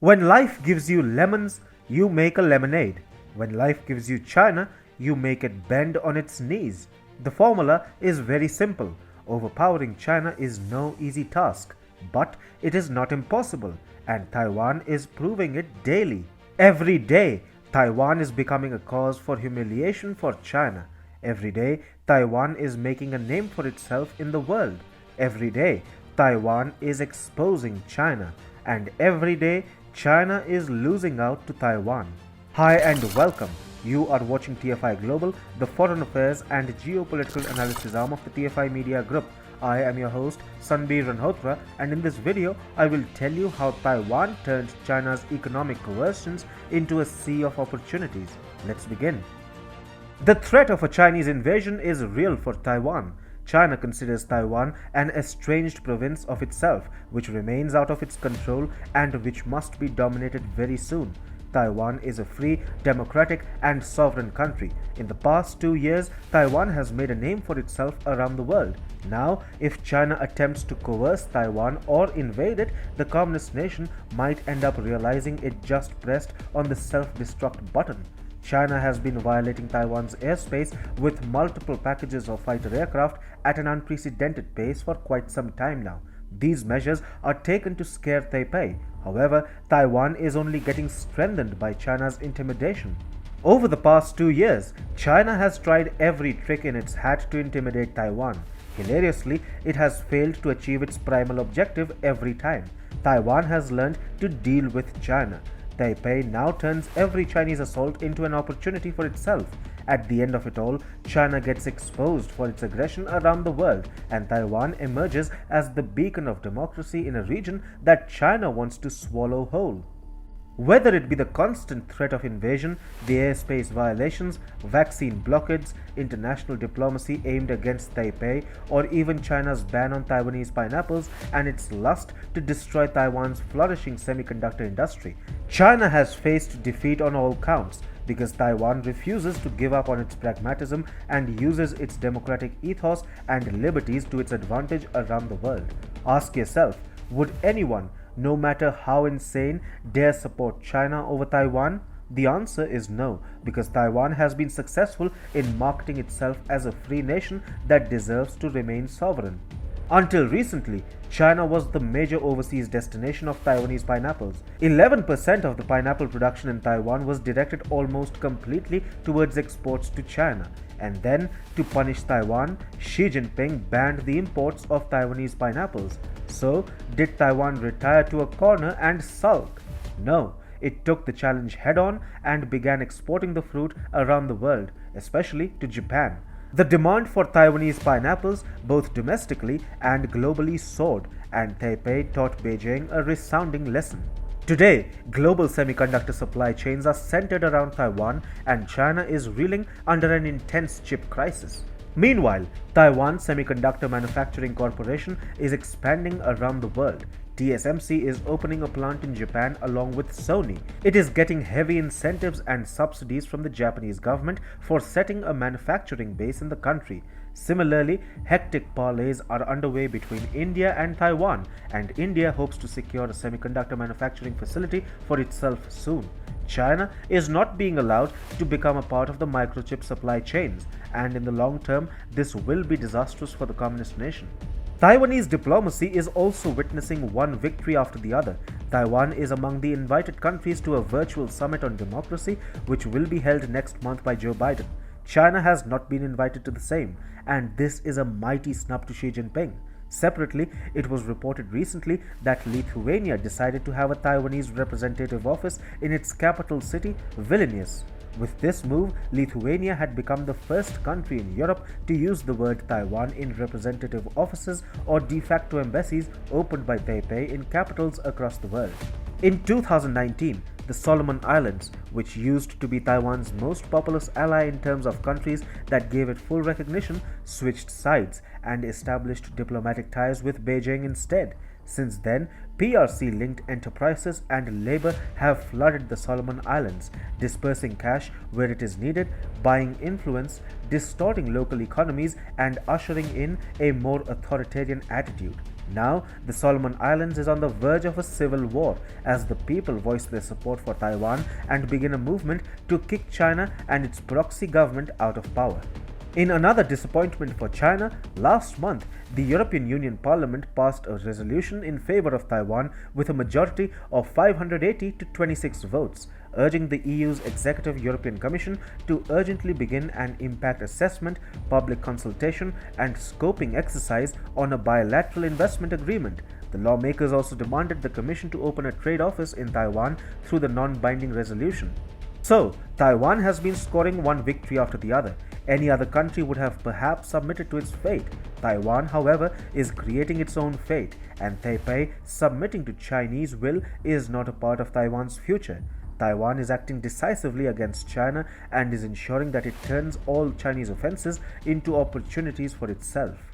When life gives you lemons, you make a lemonade. When life gives you China, you make it bend on its knees. The formula is very simple. Overpowering China is no easy task, but it is not impossible, and Taiwan is proving it daily. Every day, Taiwan is becoming a cause for humiliation for China. Every day, Taiwan is making a name for itself in the world. Every day, Taiwan is exposing China. And every day, China is losing out to Taiwan. Hi and welcome. You are watching TFI Global, the foreign affairs and geopolitical analysis arm of the TFI Media Group. I am your host Sanbir Ranhotra, and in this video I will tell you how Taiwan turned China's economic coercions into a sea of opportunities. Let's begin. The threat of a Chinese invasion is real for Taiwan. China considers Taiwan an estranged province of itself, which remains out of its control and which must be dominated very soon. Taiwan is a free, democratic and sovereign country. In the past 2 years, Taiwan has made a name for itself around the world. Now, if China attempts to coerce Taiwan or invade it, the communist nation might end up realizing it just pressed on the self-destruct button. China has been violating Taiwan's airspace with multiple packages of fighter aircraft at an unprecedented pace for quite some time now. These measures are taken to scare Taipei. However, Taiwan is only getting strengthened by China's intimidation. Over the past 2 years, China has tried every trick in its hat to intimidate Taiwan. Hilariously, it has failed to achieve its primal objective every time. Taiwan has learned to deal with China. Taipei now turns every Chinese assault into an opportunity for itself. At the end of it all, China gets exposed for its aggression around the world, and Taiwan emerges as the beacon of democracy in a region that China wants to swallow whole. Whether it be the constant threat of invasion, the airspace violations, vaccine blockades, international diplomacy aimed against Taipei, or even China's ban on Taiwanese pineapples and its lust to destroy Taiwan's flourishing semiconductor industry, China has faced defeat on all counts because Taiwan refuses to give up on its pragmatism and uses its democratic ethos and liberties to its advantage around the world. Ask yourself, would anyone, no matter how insane, dare support China over Taiwan? The answer is no, because Taiwan has been successful in marketing itself as a free nation that deserves to remain sovereign. Until recently, China was the major overseas destination of Taiwanese pineapples. 11% of the pineapple production in Taiwan was directed almost completely towards exports to China. And then, to punish Taiwan, Xi Jinping banned the imports of Taiwanese pineapples. So, did Taiwan retire to a corner and sulk? No, it took the challenge head-on and began exporting the fruit around the world, especially to Japan. The demand for Taiwanese pineapples, both domestically and globally, soared, and Taipei taught Beijing a resounding lesson. Today, global semiconductor supply chains are centered around Taiwan, and China is reeling under an intense chip crisis. Meanwhile, Taiwan Semiconductor Manufacturing Corporation is expanding around the world. TSMC is opening a plant in Japan along with Sony. It is getting heavy incentives and subsidies from the Japanese government for setting a manufacturing base in the country. Similarly, hectic parleys are underway between India and Taiwan, and India hopes to secure a semiconductor manufacturing facility for itself soon. China is not being allowed to become a part of the microchip supply chains, and in the long term, this will be disastrous for the communist nation. Taiwanese diplomacy is also witnessing one victory after the other. Taiwan is among the invited countries to a virtual summit on democracy, which will be held next month by Joe Biden. China has not been invited to the same, and this is a mighty snub to Xi Jinping. Separately, it was reported recently that Lithuania decided to have a Taiwanese representative office in its capital city, Vilnius. With this move, Lithuania had become the first country in Europe to use the word Taiwan in representative offices or de facto embassies opened by Taipei in capitals across the world. In 2019, the Solomon Islands, which used to be Taiwan's most populous ally in terms of countries that gave it full recognition, switched sides and established diplomatic ties with Beijing instead. Since then, PRC-linked enterprises and labor have flooded the Solomon Islands, dispersing cash where it is needed, buying influence, distorting local economies, and ushering in a more authoritarian attitude. Now, the Solomon Islands is on the verge of a civil war as the people voice their support for Taiwan and begin a movement to kick China and its proxy government out of power. In another disappointment for China, last month, the European Union Parliament passed a resolution in favor of Taiwan with a majority of 580 to 26 votes, urging the EU's Executive European Commission to urgently begin an impact assessment, public consultation, and scoping exercise on a bilateral investment agreement. The lawmakers also demanded the Commission to open a trade office in Taiwan through the non-binding resolution. So, Taiwan has been scoring one victory after the other. Any other country would have perhaps submitted to its fate. Taiwan, however, is creating its own fate, and Taipei submitting to Chinese will is not a part of Taiwan's future. Taiwan is acting decisively against China and is ensuring that it turns all Chinese offenses into opportunities for itself.